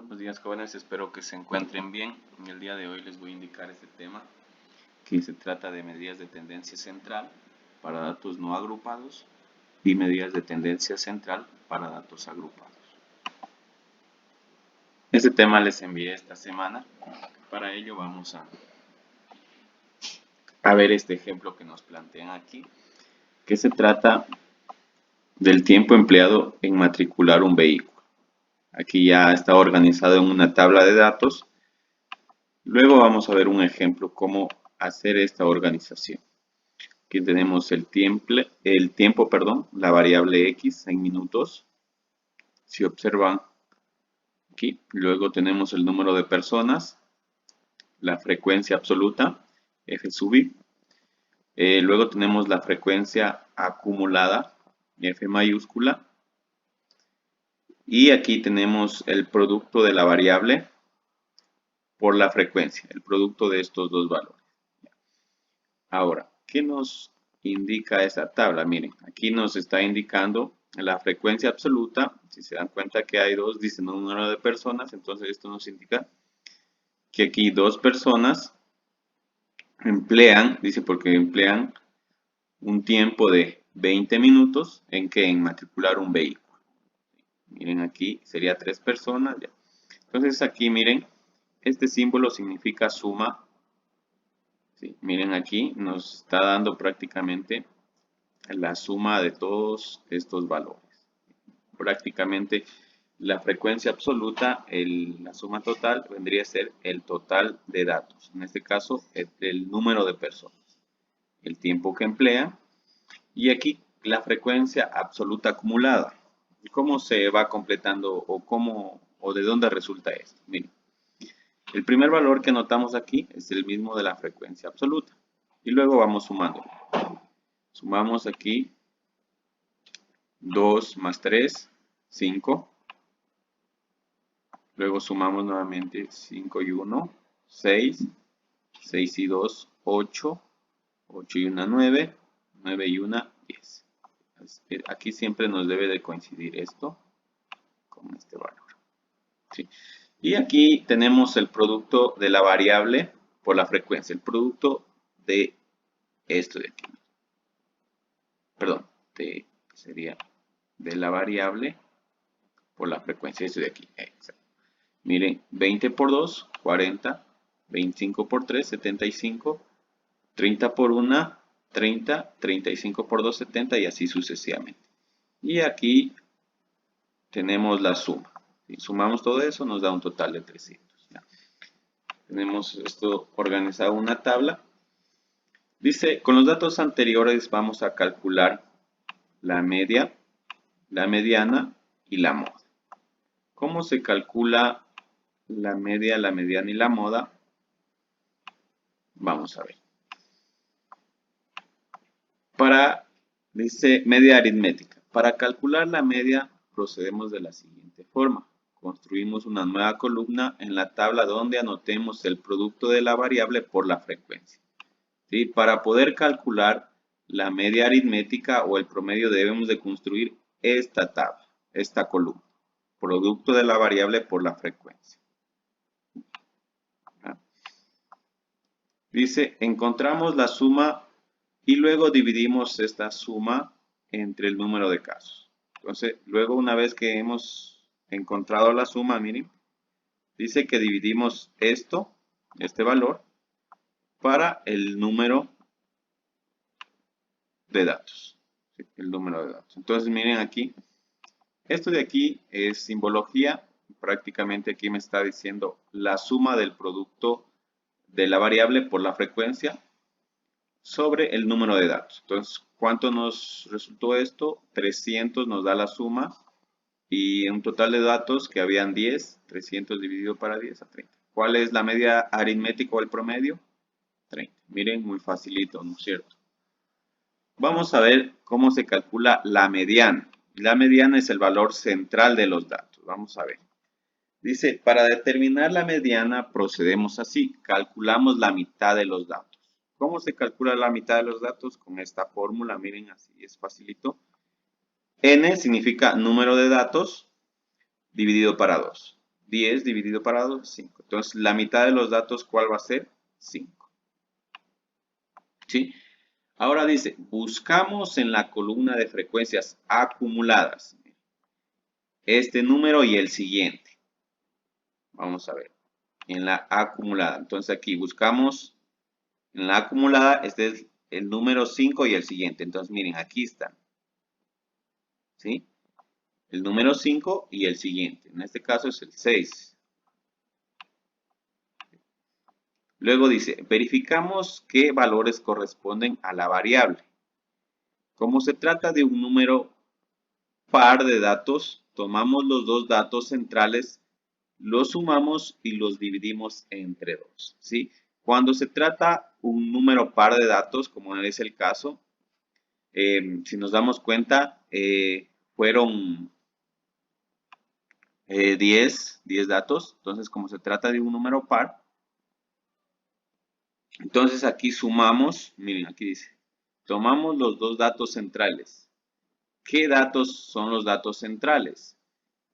Buenos días, jóvenes, espero que se encuentren bien. En el día de hoy les voy a indicar este tema, que se trata de medidas de tendencia central para datos no agrupados y medidas de tendencia central para datos agrupados. Este tema les envié esta semana. Para ello vamos a ver este ejemplo que nos plantean aquí, que se trata del tiempo empleado en matricular un vehículo. Aquí ya está organizado en una tabla de datos. Luego vamos a ver un ejemplo cómo hacer esta organización. Aquí tenemos el tiempo, la variable x en minutos. Si observan aquí, luego tenemos el número de personas, la frecuencia absoluta, f sub i. Luego tenemos la frecuencia acumulada, f mayúscula. Y aquí tenemos el producto de la variable por la frecuencia, el producto de estos dos valores. Ahora, ¿qué nos indica esa tabla? Miren, aquí nos está indicando la frecuencia absoluta. Si se dan cuenta que hay dos, dice número de personas, entonces esto nos indica que aquí dos personas emplean, dice porque emplean un tiempo de 20 minutos en que en matricular un vehículo. Miren aquí, sería 3 personas. Ya. Entonces aquí miren, este símbolo significa suma. Sí, miren aquí, nos está dando prácticamente la suma de todos estos valores. Prácticamente la frecuencia absoluta, la suma total, vendría a ser el total de datos. En este caso, el número de personas, el tiempo que emplea. Y aquí la frecuencia absoluta acumulada. ¿Cómo se va completando o de dónde resulta esto? Miren. El primer valor que notamos aquí es el mismo de la frecuencia absoluta. Y luego vamos sumando. Sumamos aquí 2 más 3, 5. Luego sumamos nuevamente 5 y 1, 6. 6 y 2, 8. 8 y 1, 9. 9 y 1, 10. Aquí siempre nos debe de coincidir esto con este valor. ¿Sí? Y aquí tenemos el producto de la variable por la frecuencia. El producto de esto de aquí. Perdón, sería de la variable por la frecuencia. Esto de aquí. Exacto. Miren, 20 por 2, 40. 25 por 3, 75. 30 por 1, 30. 35 por 2, 70 y así sucesivamente. Y aquí tenemos la suma. Si sumamos todo eso, nos da un total de 300. ¿Ya? Tenemos esto organizado en una tabla. Dice, con los datos anteriores vamos a calcular la media, la mediana y la moda. ¿Cómo se calcula la media, la mediana y la moda? Vamos a ver. Dice media aritmética. Para calcular la media procedemos de la siguiente forma. Construimos una nueva columna en la tabla donde anotemos el producto de la variable por la frecuencia. ¿Sí? Para poder calcular la media aritmética o el promedio debemos de construir esta tabla, esta columna. Producto de la variable por la frecuencia. Dice, encontramos la suma y luego dividimos esta suma entre el número de casos. Entonces, luego una vez que hemos encontrado la suma, miren, dice que dividimos este valor, para el número de datos. ¿Sí? El número de datos. Entonces, miren aquí, esto de aquí es simbología. Prácticamente aquí me está diciendo la suma del producto de la variable por la frecuencia sobre el número de datos. Entonces, ¿cuánto nos resultó esto? 300 nos da la suma y un total de datos que habían 10, 300 dividido para 10 a 30. ¿Cuál es la media aritmética o el promedio? 30. Miren, muy facilito, ¿no es cierto? Vamos a ver cómo se calcula la mediana. La mediana es el valor central de los datos. Vamos a ver. Dice, para determinar la mediana procedemos así. Calculamos la mitad de los datos. ¿Cómo se calcula la mitad de los datos? Con esta fórmula, miren, así es facilito. N significa número de datos dividido para 2. 10 dividido para 2, 5. Entonces, la mitad de los datos, ¿cuál va a ser? 5. ¿Sí? Ahora dice, buscamos en la columna de frecuencias acumuladas este número y el siguiente. Vamos a ver. En la acumulada. Entonces, aquí buscamos en la acumulada, este es el número 5 y el siguiente. Entonces, miren, aquí están. ¿Sí? El número 5 y el siguiente. En este caso es el 6. Luego dice, verificamos qué valores corresponden a la variable. Como se trata de un número par de datos, tomamos los dos datos centrales, los sumamos y los dividimos entre 2. ¿Sí? Cuando se trata un número par de datos, como es el caso, si nos damos cuenta, fueron 10 datos. Entonces, como se trata de un número par, entonces aquí sumamos, miren, aquí dice, tomamos los dos datos centrales. ¿Qué datos son los datos centrales?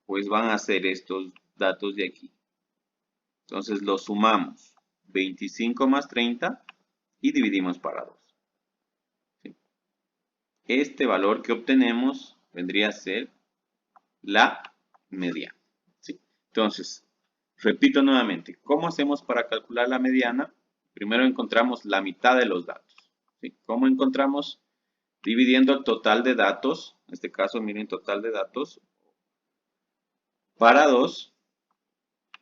Pues van a ser estos datos de aquí. Entonces los sumamos, 25 más 30 y dividimos para 2. ¿Sí? Este valor que obtenemos vendría a ser la mediana. ¿Sí? Entonces, repito nuevamente, ¿cómo hacemos para calcular la mediana? Primero encontramos la mitad de los datos. ¿Sí? ¿Cómo encontramos? Dividiendo el total de datos, en este caso miren total de datos, para 2.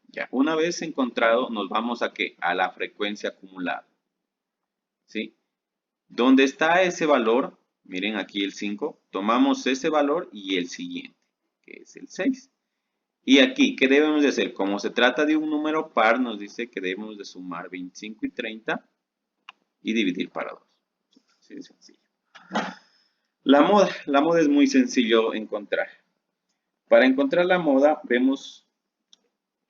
Ya, una vez encontrado, nos vamos a ¿qué? A la frecuencia acumulada. ¿Sí? ¿Dónde está ese valor? Miren aquí el 5. Tomamos ese valor y el siguiente, que es el 6. Y aquí, ¿qué debemos de hacer? Como se trata de un número par, nos dice que debemos de sumar 25 y 30 y dividir para 2. Así de sencillo. La moda es muy sencillo encontrar. Para encontrar la moda, vemos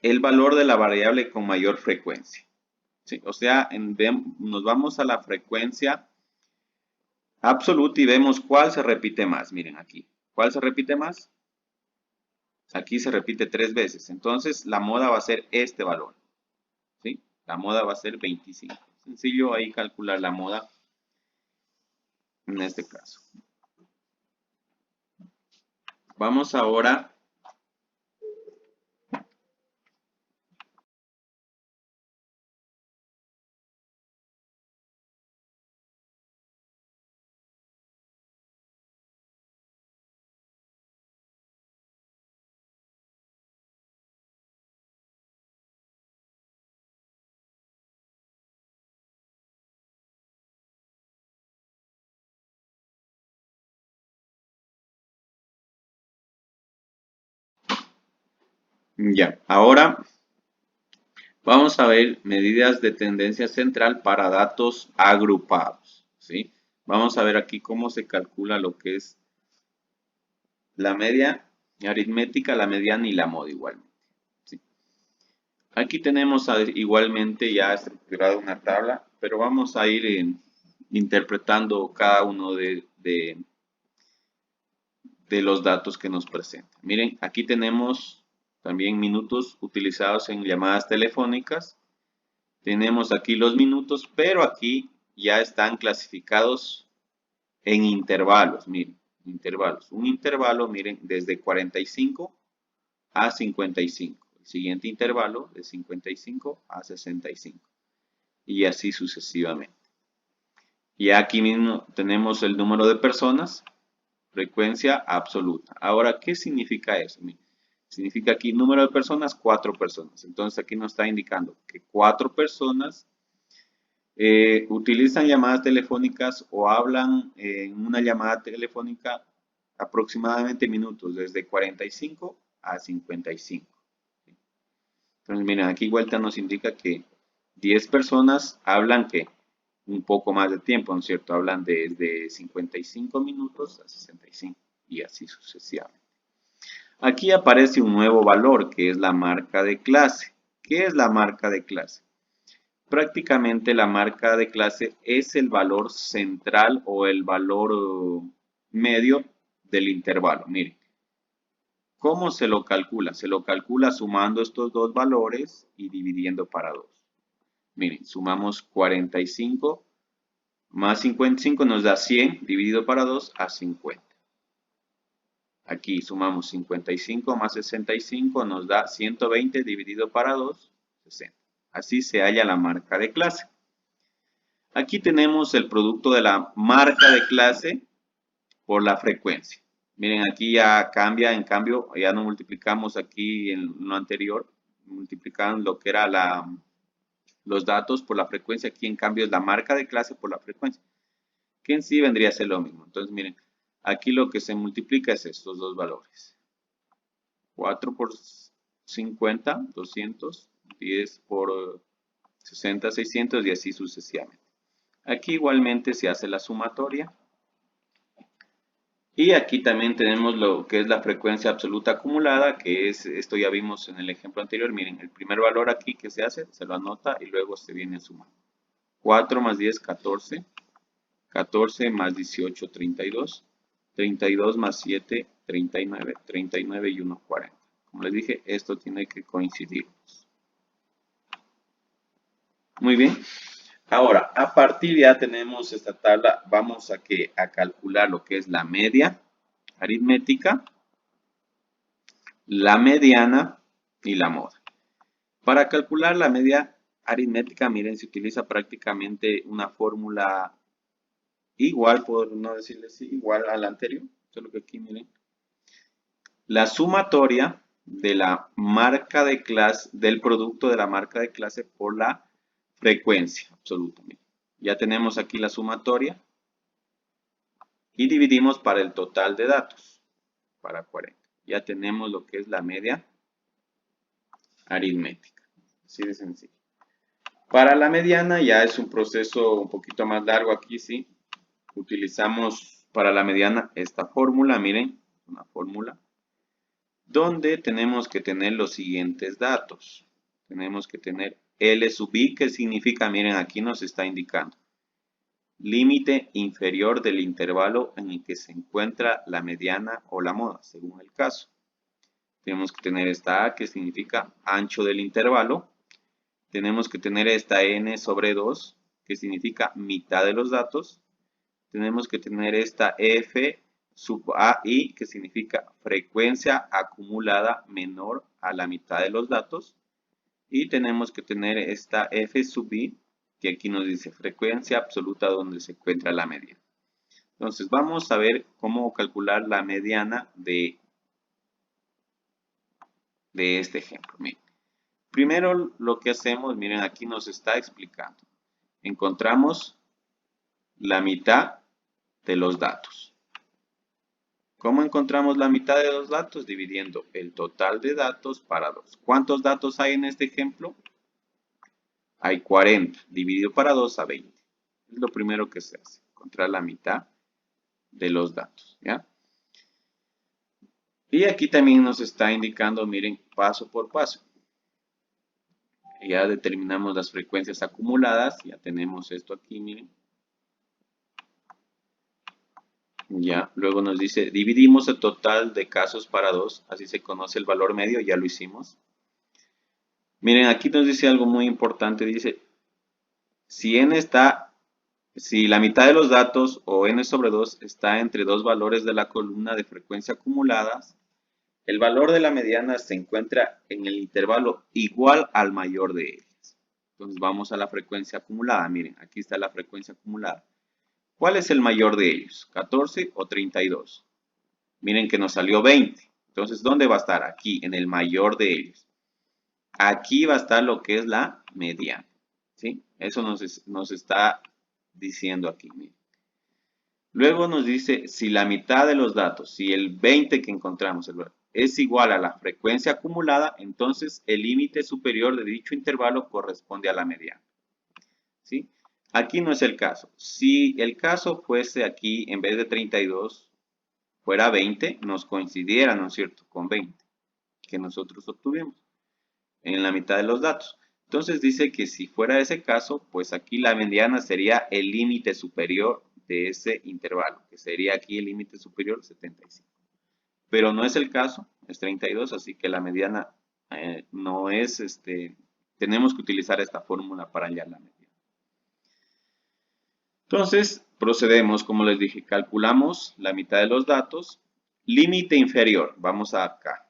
el valor de la variable con mayor frecuencia. ¿Sí? O sea, nos vamos a la frecuencia absoluta y vemos cuál se repite más. Miren aquí. ¿Cuál se repite más? Aquí se repite 3 veces. Entonces, la moda va a ser este valor. ¿Sí? La moda va a ser 25. Sencillo ahí calcular la moda en este caso. Vamos ahora ya. Ahora vamos a ver medidas de tendencia central para datos agrupados. ¿Sí? Vamos a ver aquí cómo se calcula lo que es la media aritmética, la mediana y la moda igualmente. ¿Sí? Aquí tenemos igualmente ya estructurada una tabla, pero vamos a ir interpretando cada uno de los datos que nos presenta. Miren, aquí tenemos también minutos utilizados en llamadas telefónicas. Tenemos aquí los minutos, pero aquí ya están clasificados en intervalos. Miren, intervalos. Un intervalo, miren, desde 45 a 55. El siguiente intervalo de 55 a 65. Y así sucesivamente. Y aquí mismo tenemos el número de personas, frecuencia absoluta. Ahora, ¿qué significa eso? Miren, significa aquí número de personas, 4 personas. Entonces aquí nos está indicando que 4 personas utilizan llamadas telefónicas o hablan en una llamada telefónica aproximadamente minutos, desde 45 a 55. Entonces, miren, aquí vuelta nos indica que 10 personas hablan que un poco más de tiempo, ¿no es cierto? Hablan desde 55 minutos a 65 y así sucesivamente. Aquí aparece un nuevo valor que es la marca de clase. ¿Qué es la marca de clase? Prácticamente la marca de clase es el valor central o el valor medio del intervalo. Miren, ¿Cómo se lo calcula? Se lo calcula sumando estos dos valores y dividiendo para 2. Miren, sumamos 45 más 55 nos da 100 dividido para 2 a 50. Aquí sumamos 55 más 65 nos da 120 dividido para 2, 60. Así se halla la marca de clase. Aquí tenemos el producto de la marca de clase por la frecuencia. Miren, aquí ya cambia, en cambio, ya no multiplicamos aquí en lo anterior, multiplicaban lo que era los datos por la frecuencia, aquí en cambio es la marca de clase por la frecuencia, que en sí vendría a ser lo mismo. Entonces, miren, aquí lo que se multiplica es estos dos valores. 4 por 50, 200, 10 por 60, 600 y así sucesivamente. Aquí igualmente se hace la sumatoria. Y aquí también tenemos lo que es la frecuencia absoluta acumulada, que es, esto ya vimos en el ejemplo anterior. Miren, el primer valor aquí que se hace, se lo anota y luego se viene sumando. 4 más 10, 14. 14 más 18, 32. 32 más 7, 39. 39 y 1, 40. Como les dije, esto tiene que coincidir. Muy bien. Ahora, a partir ya tenemos esta tabla, vamos a calcular lo que es la media aritmética, la mediana y la moda. Para calcular la media aritmética, miren, se utiliza prácticamente una fórmula igual, por no decirles igual a la anterior, solo que aquí miren. La sumatoria de la marca de clase, del producto de la marca de clase por la frecuencia absoluta. Ya tenemos aquí la sumatoria y dividimos para el total de datos, para 40. Ya tenemos lo que es la media aritmética. Así de sencillo. Para la mediana ya es un proceso un poquito más largo aquí, sí. Utilizamos para la mediana esta fórmula, miren, una fórmula, donde tenemos que tener los siguientes datos. Tenemos que tener L sub I, que significa, miren, aquí nos está indicando límite inferior del intervalo en el que se encuentra la mediana o la moda, según el caso. Tenemos que tener esta A, que significa ancho del intervalo. Tenemos que tener esta N sobre 2, que significa mitad de los datos. Tenemos que tener esta F sub AI, que significa frecuencia acumulada menor a la mitad de los datos. Y tenemos que tener esta F sub I, que aquí nos dice frecuencia absoluta donde se encuentra la mediana. Entonces vamos a ver cómo calcular la mediana de este ejemplo. Miren. Primero lo que hacemos, miren, aquí nos está explicando. Encontramos la mitad de los datos. ¿Cómo encontramos la mitad de los datos? Dividiendo el total de datos para 2. ¿Cuántos datos hay en este ejemplo? Hay 40, dividido para 2 a 20. Es lo primero que se hace, encontrar la mitad de los datos, ¿ya? Y aquí también nos está indicando, miren, paso por paso. Ya determinamos las frecuencias acumuladas, ya tenemos esto aquí, miren. Ya, luego nos dice, dividimos el total de casos para 2, así se conoce el valor medio, ya lo hicimos. Miren, aquí nos dice algo muy importante, dice, si la mitad de los datos o n sobre 2 está entre dos valores de la columna de frecuencia acumuladas, el valor de la mediana se encuentra en el intervalo igual al mayor de ellas. Entonces vamos a la frecuencia acumulada, miren, aquí está la frecuencia acumulada. ¿Cuál es el mayor de ellos? ¿14 o 32? Miren que nos salió 20. Entonces, ¿dónde va a estar? Aquí, en el mayor de ellos. Aquí va a estar lo que es la mediana. ¿Sí? Eso nos está diciendo aquí. Miren. Luego nos dice, si la mitad de los datos, si el 20 que encontramos es igual a la frecuencia acumulada, entonces el límite superior de dicho intervalo corresponde a la mediana. ¿Sí? Aquí no es el caso. Si el caso fuese aquí, en vez de 32, fuera 20, nos coincidiera, ¿no es cierto?, con 20 que nosotros obtuvimos en la mitad de los datos. Entonces dice que si fuera ese caso, pues aquí la mediana sería el límite superior de ese intervalo, que sería aquí el límite superior 75. pero no es el caso, es 32, así que la mediana no es, tenemos que utilizar esta fórmula para hallar la mediana. Entonces, procedemos, como les dije, calculamos la mitad de los datos, límite inferior, vamos a acá.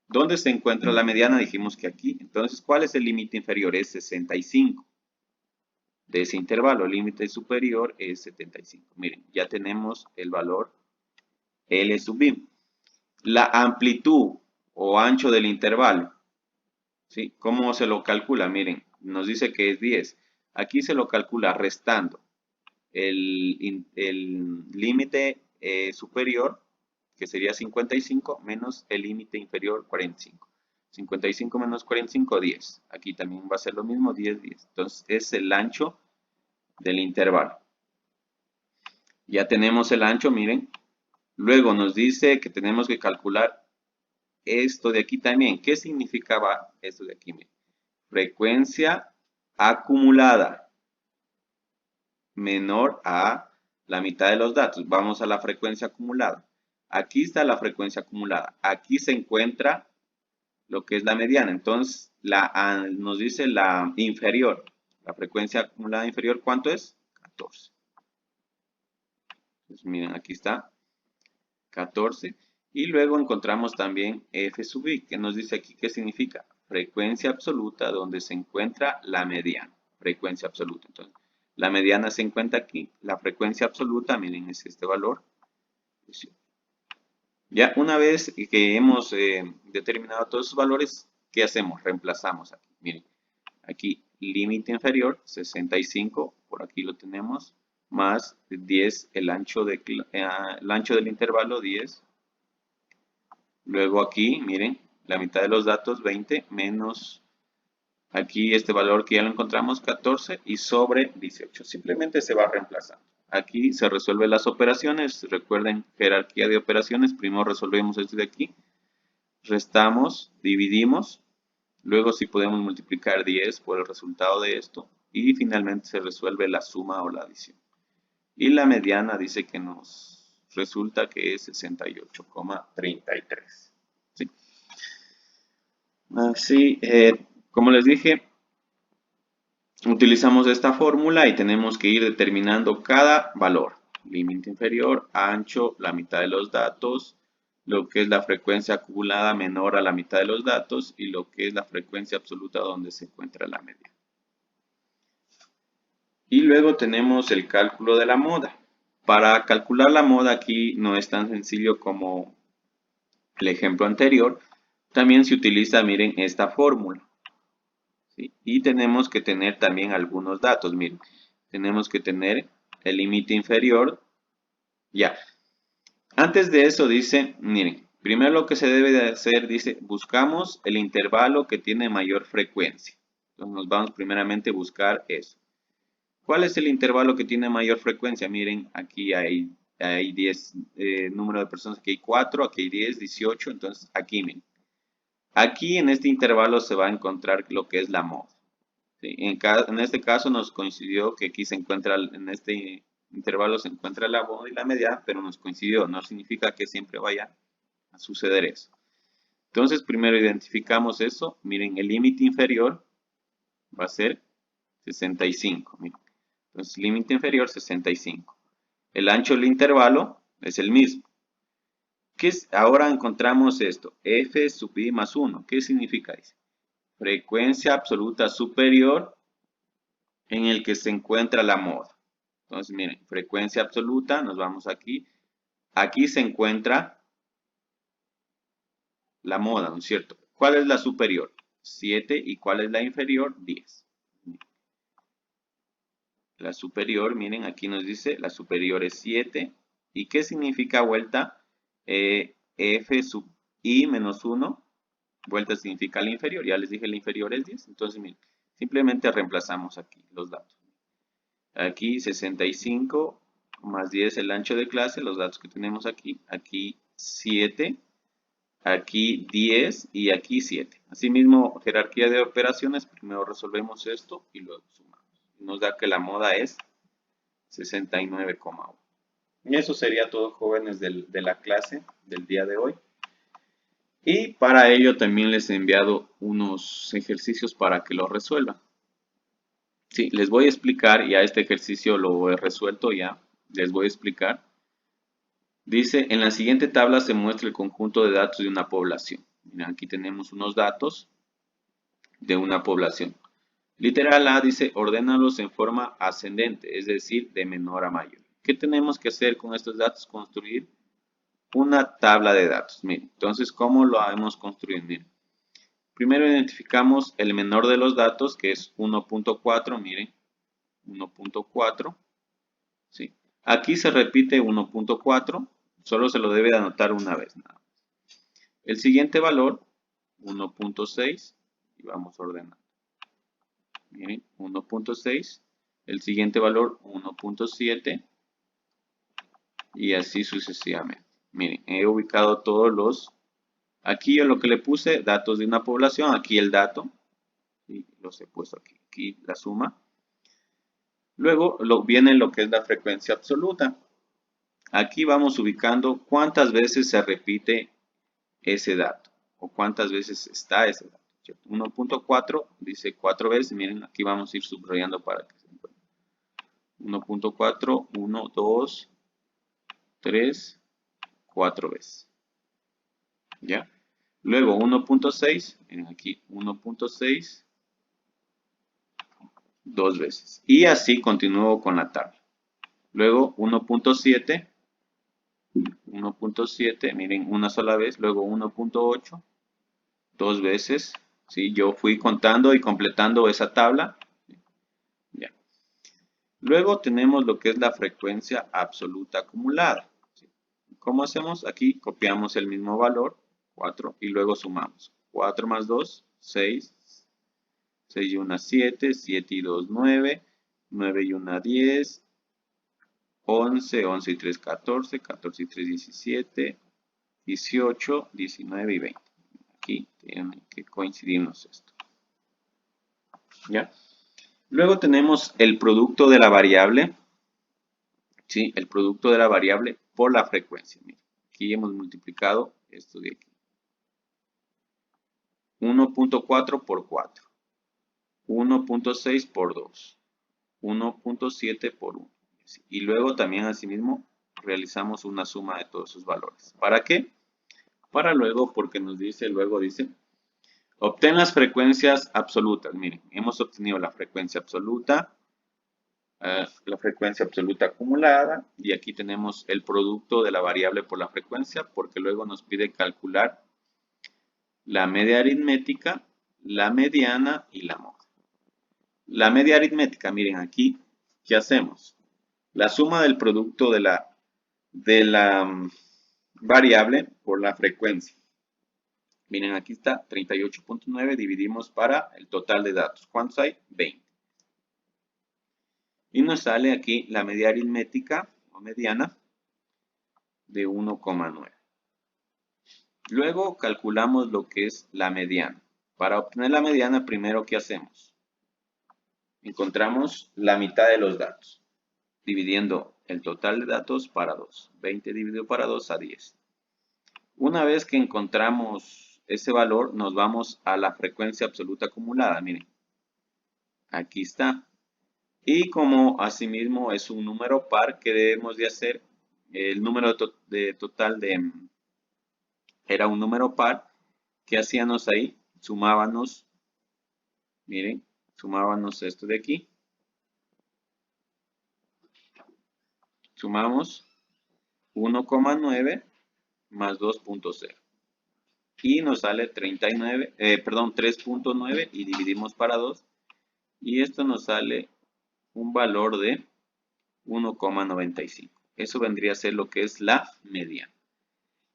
¿Dónde se encuentra la mediana? Dijimos que aquí. Entonces, ¿cuál es el límite inferior? Es 65. De ese intervalo, el límite superior es 75. Miren, ya tenemos el valor L sub I. La amplitud o ancho del intervalo, ¿sí? ¿Cómo se lo calcula? Miren, nos dice que es 10. Aquí se lo calcula restando el límite superior, que sería 55, menos el límite inferior 45. 55 menos 45, 10. Aquí también va a ser lo mismo, 10, 10. Entonces, es el ancho del intervalo. Ya tenemos el ancho, miren. Luego nos dice que tenemos que calcular esto de aquí también. ¿Qué significaba esto de aquí? Miren. Frecuencia acumulada menor a la mitad de los datos. Vamos a la frecuencia acumulada. Aquí está la frecuencia acumulada. Aquí se encuentra lo que es la mediana. Entonces, nos dice la inferior. La frecuencia acumulada inferior, ¿cuánto es? 14. Entonces, miren, aquí está 14. Y luego encontramos también F sub I, que nos dice aquí qué significa. Frecuencia absoluta donde se encuentra la mediana. Frecuencia absoluta. Entonces, la mediana se encuentra aquí. La frecuencia absoluta, miren, es este valor. Ya una vez que hemos determinado todos esos valores, ¿qué hacemos? Reemplazamos aquí. Miren, aquí límite inferior, 65, por aquí lo tenemos, más 10, el ancho del intervalo, 10. Luego aquí, miren, la mitad de los datos, 20, menos aquí este valor que ya lo encontramos, 14, y sobre 18. Simplemente se va reemplazando. Aquí se resuelven las operaciones. Recuerden, jerarquía de operaciones. Primero resolvemos esto de aquí. Restamos, dividimos. Luego si podemos multiplicar 10 por el resultado de esto. Y finalmente se resuelve la suma o la adición. Y la mediana dice que nos resulta que es 68,33. ¿Sí? Así, como les dije, utilizamos esta fórmula y tenemos que ir determinando cada valor. Límite inferior, ancho, la mitad de los datos, lo que es la frecuencia acumulada menor a la mitad de los datos y lo que es la frecuencia absoluta donde se encuentra la media. Y luego tenemos el cálculo de la moda. Para calcular la moda aquí no es tan sencillo como el ejemplo anterior. También se utiliza, miren, esta fórmula. ¿Sí? Y tenemos que tener también algunos datos. Miren, tenemos que tener el límite inferior. Ya. Antes de eso dice, miren, primero lo que se debe de hacer, dice, buscamos el intervalo que tiene mayor frecuencia. Entonces nos vamos primeramente a buscar eso. ¿Cuál es el intervalo que tiene mayor frecuencia? Miren, aquí hay 10 número de personas, aquí hay 4, aquí hay 10, 18, entonces aquí miren. Aquí en este intervalo se va a encontrar lo que es la moda. ¿Sí? En este caso nos coincidió que aquí se encuentra, en este intervalo se encuentra la moda y la mediana, pero nos coincidió, no significa que siempre vaya a suceder eso. Entonces primero identificamos eso, miren, el límite inferior va a ser 65, miren. Entonces límite inferior 65. El ancho del intervalo es el mismo. Ahora encontramos esto, F sub I más 1. ¿Qué significa eso? Frecuencia absoluta superior en el que se encuentra la moda. Entonces, miren, frecuencia absoluta, nos vamos aquí. Aquí se encuentra la moda, ¿no es cierto? ¿Cuál es la superior? 7. ¿Y cuál es la inferior? 10. La superior, miren, aquí nos dice, la superior es 7. ¿Y qué significa vuelta? F sub I menos 1. Vuelta significa la inferior. Ya les dije, la inferior es 10. Entonces, miren, simplemente reemplazamos aquí los datos. Aquí 65 más 10 el ancho de clase, los datos que tenemos aquí. Aquí 7, aquí 10 y aquí 7. Asimismo, jerarquía de operaciones, primero resolvemos esto y luego sumamos. Nos da que la moda es 69,1. Y eso sería todo, jóvenes, de la clase del día de hoy. Y para ello también les he enviado unos ejercicios para que lo resuelvan. Sí, les voy a explicar, ya este ejercicio lo he resuelto ya, les voy a explicar. Dice, en la siguiente tabla se muestra el conjunto de datos de una población. Miren, aquí tenemos unos datos de una población. Literal A dice, ordénalos en forma ascendente, es decir, de menor a mayor. ¿Qué tenemos que hacer con estos datos? Construir una tabla de datos. Miren, entonces, ¿cómo lo hemos construido? Miren, primero identificamos el menor de los datos, que es 1.4, miren, 1.4, ¿sí? Aquí se repite 1.4, solo se lo debe de anotar una vez, nada más. El siguiente valor, 1.6, y vamos ordenando. Miren, 1.6, el siguiente valor, 1.7, y así sucesivamente. Miren, he ubicado todos los, aquí yo lo que le puse, datos de una población, aquí el dato, y los he puesto aquí, aquí la suma. Luego viene lo que es la frecuencia absoluta. Aquí vamos ubicando cuántas veces se repite ese dato o cuántas veces está ese dato. 1.4 dice 4 veces, miren, aquí vamos a ir subrayando para que se encuentre. 1.4, 1, 2, 3, 4 veces. ¿Ya? Luego 1.6, miren aquí 1.6, 2 veces. Y así continúo con la tabla. Luego 1.7, 1.7, miren, una sola vez. Luego 1.8, 2 veces. ¿Sí? Yo fui contando y completando esa tabla. Ya. Luego tenemos lo que es la frecuencia absoluta acumulada. ¿Sí? ¿Cómo hacemos? Aquí copiamos el mismo valor, 4, y luego sumamos. 4 más 2, 6. 6 y 1, 7. 7 y 2, 9. 9 y 1, 10. 11. 11 y 3, 14. 14 y 3, 17. 18, 19 y 20. Aquí tiene que coincidirnos esto. ¿Ya? Luego tenemos el producto de la variable. ¿Sí? El producto de la variable por la frecuencia. Miren, aquí hemos multiplicado esto de aquí. 1.4 por 4. 1.6 por 2. 1.7 por 1. Y luego también asimismo realizamos una suma de todos sus valores. ¿Para qué? Para luego, porque nos dice, luego dice, obtén las frecuencias absolutas. Miren, hemos obtenido la frecuencia absoluta, la frecuencia absoluta acumulada, y aquí tenemos el producto de la variable por la frecuencia, porque luego nos pide calcular la media aritmética, la mediana y la moda. La media aritmética, miren aquí, ¿qué hacemos? La suma del producto de la variable por la frecuencia. Miren, aquí está 38.9, dividimos para el total de datos. ¿Cuántos hay? 20. Y nos sale aquí la media aritmética o mediana de 1,9. Luego calculamos lo que es la mediana. Para obtener la mediana, primero, ¿qué hacemos? Encontramos la mitad de los datos, dividiendo el total de datos para 2. 20 dividido para 2 a 10. Una vez que encontramos ese valor, nos vamos a la frecuencia absoluta acumulada. Miren, aquí está. Y como asimismo es un número par, ¿qué debemos de hacer? El número total era un número par. ¿Qué hacíamos ahí? Sumábamos, miren, sumábamos esto de aquí. Sumamos 1,9 más 2.0. Y nos sale 3.9 y dividimos para 2. Y esto nos sale un valor de 1,95. Eso vendría a ser lo que es la mediana.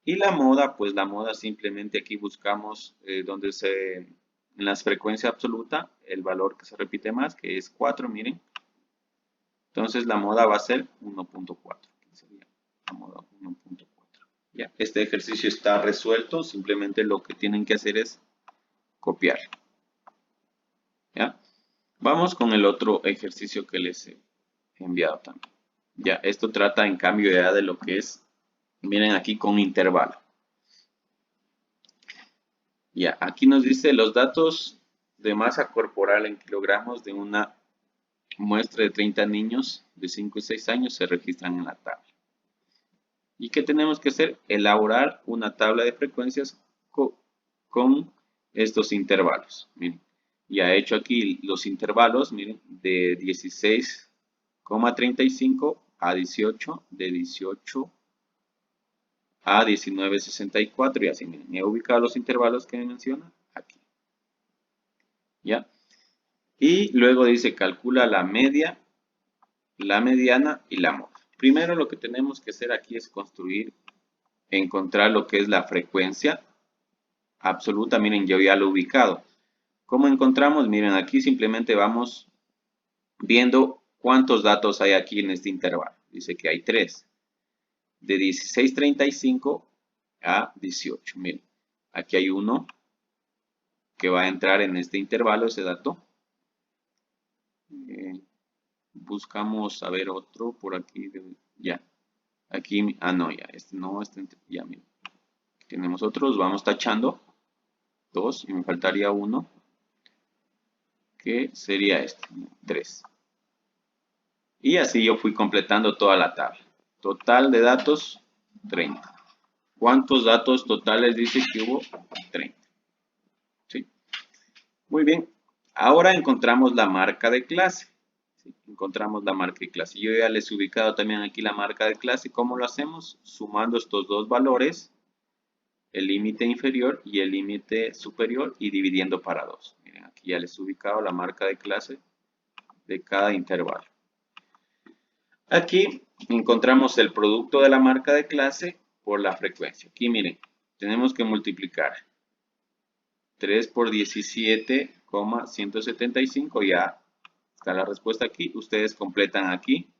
Y la moda, pues la moda simplemente aquí buscamos donde en la frecuencia absoluta, el valor que se repite más, que es 4, miren. Entonces la moda va a ser 1.4. Sería la moda 1.4. Ya, este ejercicio está resuelto, simplemente lo que tienen que hacer es copiar. ¿Ya? Vamos con el otro ejercicio que les he enviado también. Ya, esto trata en cambio ya de lo que es, miren aquí con intervalo. Ya, aquí nos dice los datos de masa corporal en kilogramos de una muestra de 30 niños de 5 y 6 años se registran en la tabla. ¿Y qué tenemos que hacer? Elaborar una tabla de frecuencias con estos intervalos. Miren, ya he hecho aquí los intervalos, miren, de 16,35 a 18, de 18 a 19,64 y así, miren, he ubicado los intervalos que me menciona aquí. ¿Ya? Y luego dice calcula la media, la mediana y la moda. Primero lo que tenemos que hacer aquí es encontrar lo que es la frecuencia absoluta. Miren, yo ya lo he ubicado. ¿Cómo encontramos? Miren, aquí simplemente vamos viendo cuántos datos hay aquí en este intervalo. Dice que hay 3. De 16,35 a 18. Miren, aquí hay uno que va a entrar en este intervalo, ese dato. Buscamos a ver otro por aquí. Ya. Aquí, no, ya. Este no, ya, miren. Tenemos otros, vamos tachando. 2 y me faltaría uno. Que sería este. 3. Y así yo fui completando toda la tabla. Total de datos, 30. ¿Cuántos datos totales dice que hubo? 30. ¿Sí? Muy bien. Ahora encontramos la marca de clase. ¿Sí? Encontramos la marca de clase. Yo ya les he ubicado también aquí la marca de clase. ¿Cómo lo hacemos? Sumando estos dos valores, el límite inferior y el límite superior, y dividiendo para 2. Miren, aquí ya les he ubicado la marca de clase de cada intervalo. Aquí encontramos el producto de la marca de clase por la frecuencia. Aquí miren, tenemos que multiplicar 3 por 17,175. Ya está la respuesta aquí. Ustedes completan aquí.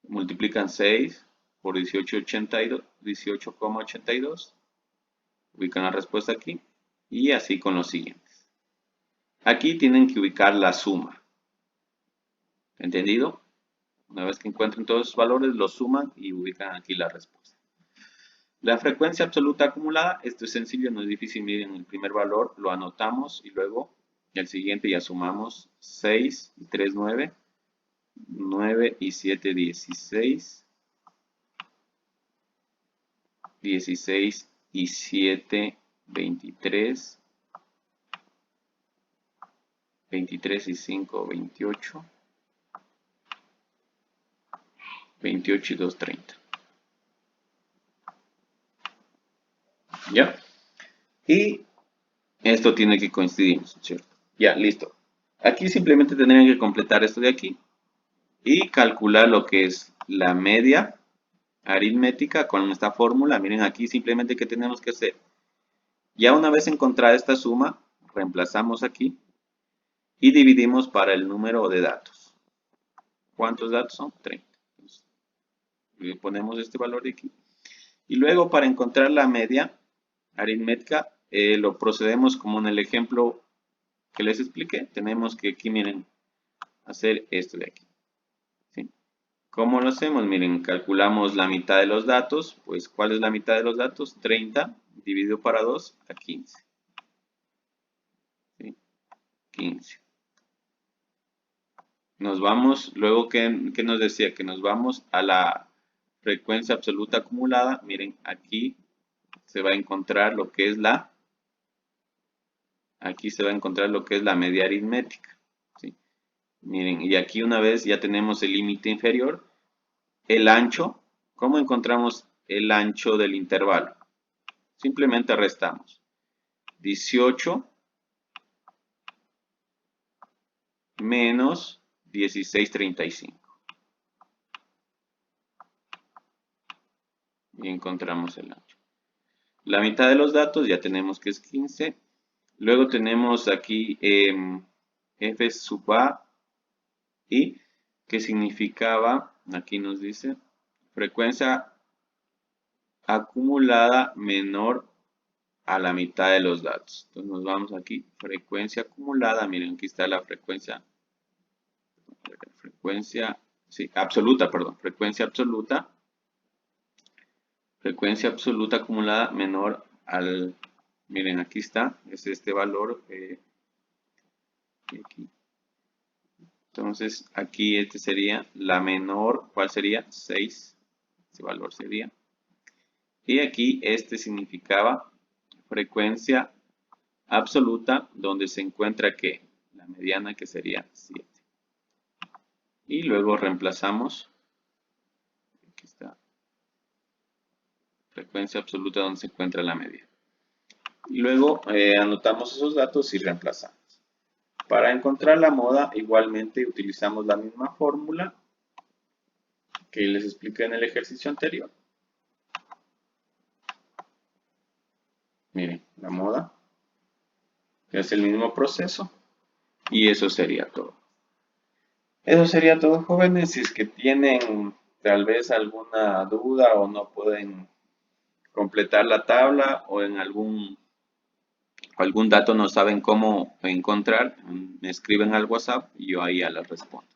Multiplican 6 por 18,82. Ubican la respuesta aquí. Y así con los siguientes. Aquí tienen que ubicar la suma. ¿Entendido? Una vez que encuentren todos esos valores, los suman y ubican aquí la respuesta. La frecuencia absoluta acumulada, esto es sencillo, no es difícil. Miren, el primer valor lo anotamos y luego el siguiente ya sumamos. 6 y 3, 9. 9 y 7, 16. 16 y 7, 23. 23 y 5, 28. 28 y 2, 30. ¿Ya? Y esto tiene que coincidir, ¿cierto? Ya, listo. Aquí simplemente tendrían que completar esto de aquí y calcular lo que es la media aritmética con esta fórmula. Miren aquí simplemente ¿qué tenemos que hacer? Ya una vez encontrada esta suma, reemplazamos aquí y dividimos para el número de datos. ¿Cuántos datos son? 30. Entonces, ponemos este valor de aquí. Y luego para encontrar la media aritmética, lo procedemos como en el ejemplo que les expliqué. Tenemos que aquí, miren, hacer esto de aquí. ¿Sí? ¿Cómo lo hacemos? Miren, calculamos la mitad de los datos. Pues, ¿cuál es la mitad de los datos? 30 dividido para 2 a 15. ¿Sí? 15. Nos vamos, luego, ¿qué nos decía? Que nos vamos a la frecuencia absoluta acumulada. Miren, aquí se va a encontrar lo que es la media aritmética. ¿Sí? Miren, y aquí una vez ya tenemos el límite inferior. El ancho, ¿cómo encontramos el ancho del intervalo? Simplemente restamos 18 menos 16,35. Y encontramos el ancho. La mitad de los datos ya tenemos que es 15. Luego tenemos aquí f sub a y que significaba, aquí nos dice, frecuencia acumulada menor a la mitad de los datos. Entonces nos vamos aquí, frecuencia acumulada, miren, aquí está la frecuencia sí, absoluta, perdón, frecuencia absoluta acumulada menor al, miren, aquí está, es este valor, aquí. Entonces, aquí este sería la menor, ¿cuál sería? 6, ese valor sería. Y aquí este significaba frecuencia absoluta, donde se encuentra que la mediana, que sería 7. Y luego reemplazamos, aquí está, frecuencia absoluta donde se encuentra la media. Y luego anotamos esos datos y reemplazamos. Para encontrar la moda, igualmente utilizamos la misma fórmula que les expliqué en el ejercicio anterior. Miren, la moda es el mismo proceso y eso sería todo. Eso sería todo, jóvenes. Si es que tienen tal vez alguna duda o no pueden completar la tabla o en algún dato no saben cómo encontrar, me escriben al WhatsApp y yo ahí ya les respondo.